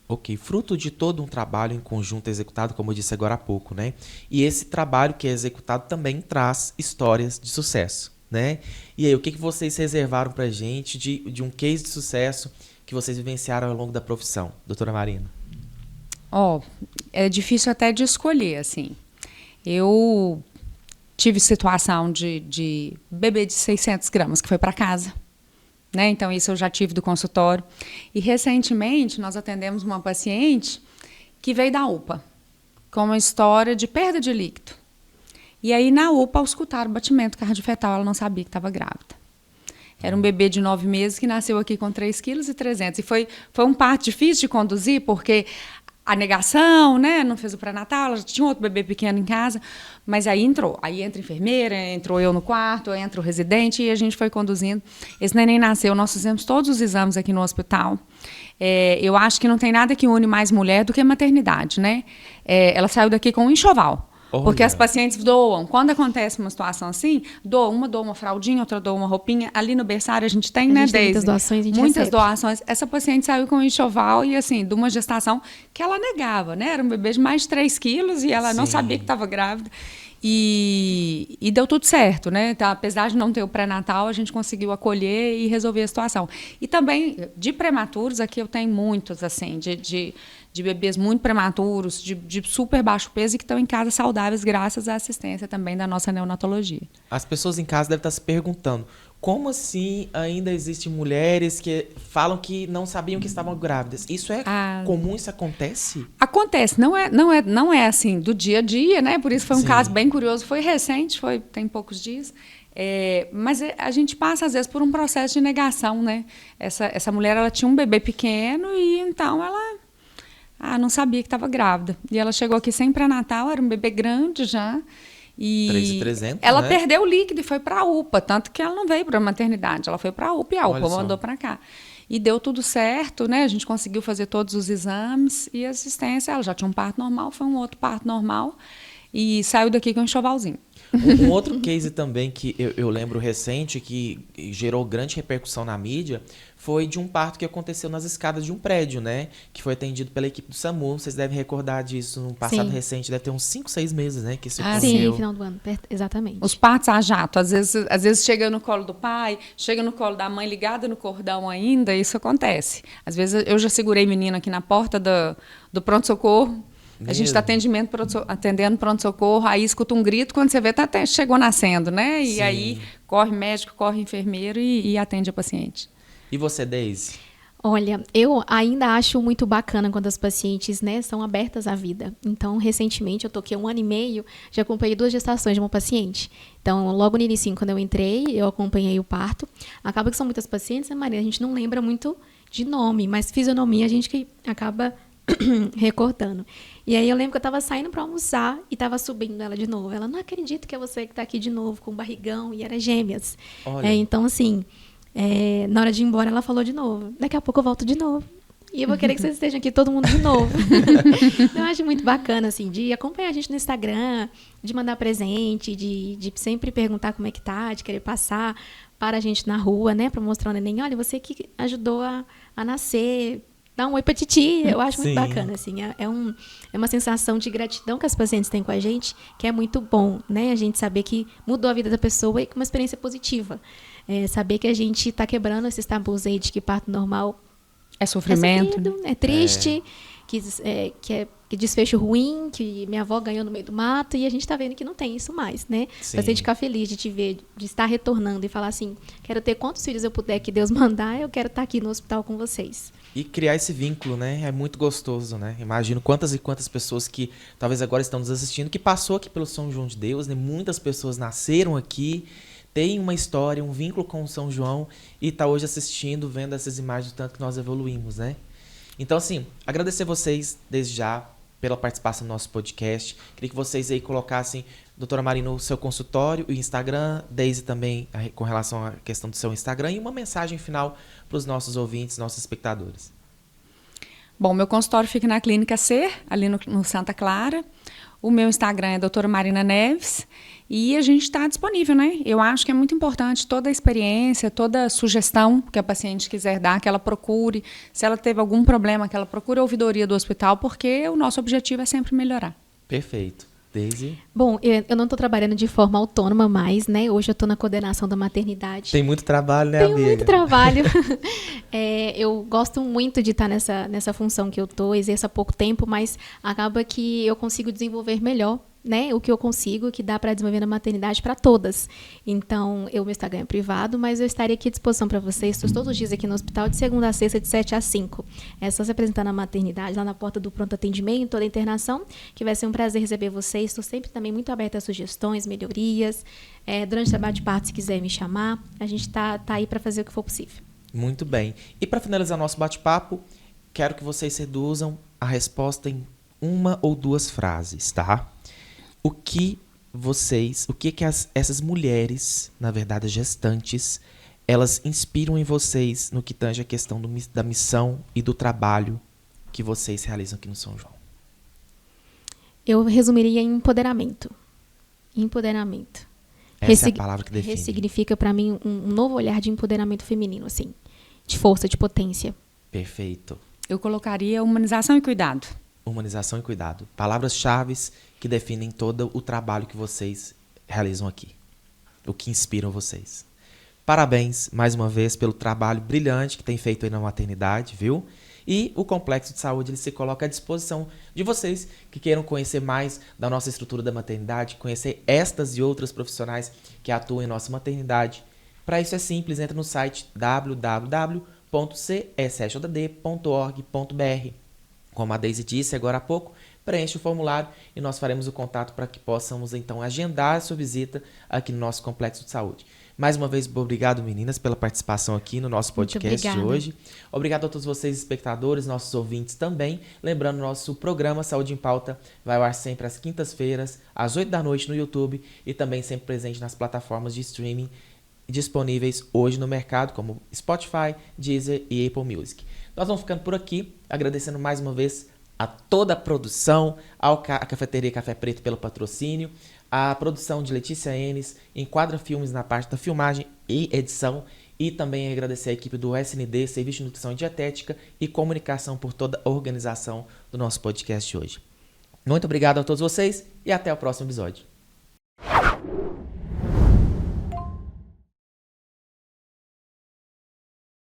Ok, fruto de todo um trabalho em conjunto executado, como eu disse agora há pouco, né? E esse trabalho que é executado também traz histórias de sucesso, né? E aí, o que vocês reservaram pra gente de um case de sucesso que vocês vivenciaram ao longo da profissão, doutora Marina? É difícil até de escolher, assim. Eu tive situação de bebê de 600 gramas que foi para casa. Né? Então, isso eu já tive do consultório. E, recentemente, nós atendemos uma paciente que veio da UPA, com uma história de perda de líquido. E aí, na UPA, ao escutar o batimento cardiofetal, ela não sabia que estava grávida. Era um bebê de 9 meses que nasceu aqui com 3,3 kg. E foi um parto difícil de conduzir, porque a negação, né? Não fez o pré-natal, ela já tinha outro bebê pequeno em casa, mas aí entrou. Aí entra a enfermeira, entrou eu no quarto, entra o residente e a gente foi conduzindo. Esse neném nasceu, nós fizemos todos os exames aqui no hospital. Eu acho que não tem nada que une mais mulher do que a maternidade, né? Ela saiu daqui com um enxoval. Olha. Porque as pacientes doam. Quando acontece uma situação assim, doa uma fraldinha, outra doa uma roupinha. Ali no berçário a gente tem, A né, gente tem Deise? muitas doações, a gente Muitas recebe. doações. Essa paciente saiu com um enxoval e, assim, de uma gestação que ela negava, né? Era um bebê de mais de 3 quilos e ela não Sim. sabia que estava grávida. E deu tudo certo, né? Então, apesar de não ter o pré-natal, a gente conseguiu acolher e resolver a situação. E também, de prematuros, aqui eu tenho muitos, assim, de de bebês muito prematuros, de super baixo peso e que estão em casa saudáveis graças à assistência também da nossa neonatologia. As pessoas em casa devem estar se perguntando, como assim ainda existem mulheres que falam que não sabiam que estavam grávidas? Isso é comum? Isso acontece? Acontece, não é assim do dia a dia, né? Por isso foi um Sim. caso bem curioso, foi recente, tem poucos dias. Mas a gente passa, às vezes, por um processo de negação, né? Essa mulher, ela tinha um bebê pequeno e então ela não sabia que estava grávida. E ela chegou aqui sem pré-natal, era um bebê grande já. E 3.300, ela né? perdeu o líquido e foi para a UPA, tanto que ela não veio para a maternidade, ela foi para a UPA e a Olha UPA só. mandou para cá. E deu tudo certo, né? A gente conseguiu fazer todos os exames e a assistência, ela já tinha um parto normal, foi um outro parto normal e saiu daqui com um enxovalzinho. Um outro case também que eu lembro recente, que gerou grande repercussão na mídia, foi de um parto que aconteceu nas escadas de um prédio, né? Que foi atendido pela equipe do SAMU. Vocês devem recordar disso no passado Sim. recente, deve ter uns 5, 6 meses, né? Que isso Sim, aconteceu. final do ano, exatamente. Os partos a jato, às vezes chega no colo do pai, chega no colo da mãe ligada no cordão ainda, isso acontece. Às vezes eu já segurei menino aqui na porta do pronto-socorro. A gente está atendendo pronto-socorro, aí escuta um grito, quando você vê, chegou nascendo, né? E Sim. aí corre médico, corre enfermeiro e atende a paciente. E você, Deise? Olha, eu ainda acho muito bacana quando as pacientes, né, são abertas à vida. Então, recentemente, eu toquei 1 ano e meio, já acompanhei 2 gestações de uma paciente. Então, logo no início, quando eu entrei, eu acompanhei o parto. Acaba que são muitas pacientes, né, Maria? A gente não lembra muito de nome, mas fisionomia a gente que acaba recortando. E aí eu lembro que eu estava saindo para almoçar e estava subindo ela de novo. Ela, não acredito que é você que está aqui de novo com barrigão, e era gêmeas. Olha. Então, assim, na hora de ir embora, ela falou de novo. Daqui a pouco eu volto de novo. E eu vou querer que vocês estejam aqui todo mundo de novo. Então, eu acho muito bacana, assim, de acompanhar a gente no Instagram, de mandar presente, de sempre perguntar como é que tá, de querer passar para a gente na rua, né? Para mostrar ao neném, olha, você que ajudou a nascer, dá um oi pra titi. Eu acho muito Sim. bacana, assim. É uma sensação de gratidão que as pacientes têm com a gente, que é muito bom, né? A gente saber que mudou a vida da pessoa e com uma experiência positiva. Saber que a gente está quebrando esses tabus aí de que parto normal É sofrimento. sofrido, é triste, que é desfecho ruim, que minha avó ganhou no meio do mato, e a gente está vendo que não tem isso mais, né? Sim. Pra gente ficar feliz de te ver, de estar retornando e falar assim, quero ter quantos filhos eu puder que Deus mandar, eu quero estar aqui no hospital com vocês. E criar esse vínculo, né? É muito gostoso, né? Imagino quantas e quantas pessoas que talvez agora estão nos assistindo, que passou aqui pelo São João de Deus, né? Muitas pessoas nasceram aqui, têm uma história, um vínculo com o São João e tá hoje assistindo, vendo essas imagens do tanto que nós evoluímos, né? Então, assim, agradecer vocês desde já pela participação no nosso podcast. Queria que vocês aí colocassem, doutora Marina, o seu consultório e Instagram, Deise também com relação à questão do seu Instagram e uma mensagem final para os nossos ouvintes, nossos espectadores. Bom, meu consultório fica na Clínica C, ali no Santa Clara. O meu Instagram é doutora Marina Neves. E a gente está disponível, né? Eu acho que é muito importante toda a experiência, toda a sugestão que a paciente quiser dar, que ela procure. Se ela teve algum problema, que ela procure a ouvidoria do hospital, porque o nosso objetivo é sempre melhorar. Perfeito. Deise? Bom, eu não estou trabalhando de forma autônoma mais, né? Hoje eu estou na coordenação da maternidade. Tem muito trabalho, né, Tenho amiga? muito trabalho. Eu gosto muito de estar nessa função que eu estou, exerço há pouco tempo, mas acaba que eu consigo desenvolver melhor, né, o que eu consigo, que dá para desenvolver na maternidade para todas. Então, meu Instagram é privado, mas eu estarei aqui à disposição para vocês. Estou todos os dias aqui no hospital, de segunda a sexta, de 7 às 5. É só se apresentar na maternidade, lá na porta do pronto atendimento, toda a internação, que vai ser um prazer receber vocês. Estou sempre também muito aberta a sugestões, melhorias. Durante o trabalho de parto, se quiser me chamar, a gente tá aí para fazer o que for possível. Muito bem. E para finalizar nosso bate-papo, quero que vocês reduzam a resposta em 1 ou 2 frases, tá? O que essas mulheres, na verdade gestantes, elas inspiram em vocês no que tange a questão da missão e do trabalho que vocês realizam aqui no São João? Eu resumiria em empoderamento. Empoderamento. Essa é a palavra que define. Significa para mim um novo olhar de empoderamento feminino, assim, de força, de potência. Perfeito. Eu colocaria humanização e cuidado. Humanização e cuidado. Palavras-chave que definem todo o trabalho que vocês realizam aqui. O que inspiram vocês. Parabéns, mais uma vez, pelo trabalho brilhante que tem feito aí na maternidade, viu? E o Complexo de Saúde ele se coloca à disposição de vocês que queiram conhecer mais da nossa estrutura da maternidade, conhecer estas e outras profissionais que atuam em nossa maternidade. Para isso é simples, entra no site www.csjodd.org.br. Como a Deise disse agora há pouco, preencha o formulário e nós faremos o contato para que possamos então agendar a sua visita aqui no nosso Complexo de Saúde. Mais uma vez, obrigado, meninas, pela participação aqui no nosso podcast de hoje. Obrigado a todos vocês, espectadores, nossos ouvintes também. Lembrando, nosso programa Saúde em Pauta vai ao ar sempre às quintas-feiras, às 8 da noite no YouTube e também sempre presente nas plataformas de streaming disponíveis hoje no mercado, como Spotify, Deezer e Apple Music. Nós vamos ficando por aqui, agradecendo mais uma vez a toda a produção, a Cafeteria Café Preto pelo patrocínio, a produção de Letícia Enes, Enquadra Filmes na parte da filmagem e edição, e também agradecer a equipe do SND, Serviço de Nutrição e Dietética e Comunicação por toda a organização do nosso podcast de hoje. Muito obrigado a todos vocês e até o próximo episódio.